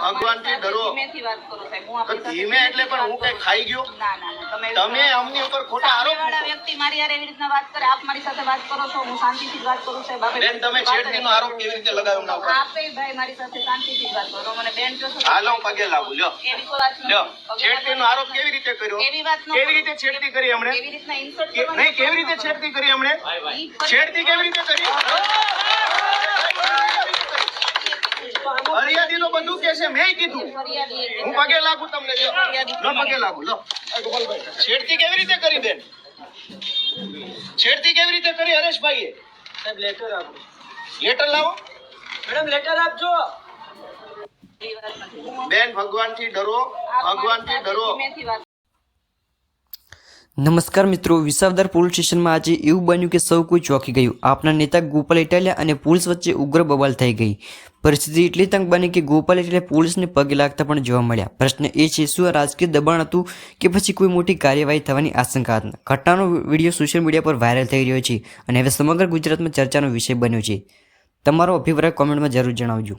ભગવાનથી ડરો. તો ધીમે એટલે પણ હું કઈ ખાઈ ગયો? તમે અમની ઉપર ખોટા આરોપ મૂકો. વ્યક્તિ મારી યાર એવી રીતના વાત કરે, આપ મારી સાથે વાત કરો છો, હું શાંતિથી જ વાત કરું છું. બેન તમે છેડતીનો આરોપ કેવી રીતે લગાવ્યો ના ઉપર? આપે ભાઈ મારી સાથે શાંતિથી જ વાત કરો. મને બેન જો છો હાલો પગે લાગુ. લ્યો એવી કોઈ વાત લ્યો નથી. છેડતીનો આરોપ કેવી રીતે કર્યો? એવી વાત ન કેવી રીતે છેડતી કરી હમણે? એવી રીતના ઇન્સલ્ટ નહીં કેવી રીતે છેડતી કરી હમણે? છેડતી કેવી રીતે કરી? ફરિયાદી તો બધું કે છે, મેં કીધું. હું પગે લાગુ તમને. લો પગે લાગુ. લો છેડતી કેવી રીતે કરી બેન? છેડતી કેવી રીતે કરી હરેશભાઈએ? સાહેબ લેટર આપો. લેટર લાવો. મેડમ લેટર આપજો. બેન ભગવાનથી ડરો, ભગવાનથી ડરો. નમસ્કાર મિત્રો, વિસાવદર પોલીસ સ્ટેશનમાં આજે એવું બન્યું કે સૌ કોઈ ચોંકી ગયું. આપના નેતા ગોપાલ ઇટાલિયા અને પોલીસ વચ્ચે ઉગ્ર બબાલ થઈ ગઈ. પરિસ્થિતિ એટલી તંગ બની કે ગોપાલ ઇટાલિયા પોલીસને પગે લાગતા પણ જોવા મળ્યા. પ્રશ્ન એ છે, શું આ રાજકીય દબાણ હતું કે પછી કોઈ મોટી કાર્યવાહી થવાની આશંકા હતી? ઘટનાનો વિડીયો સોશિયલ મીડિયા પર વાયરલ થઈ રહ્યો છે અને હવે સમગ્ર ગુજરાતમાં ચર્ચાનો વિષય બન્યો છે. તમારો અભિપ્રાય કોમેન્ટમાં જરૂર જણાવજો.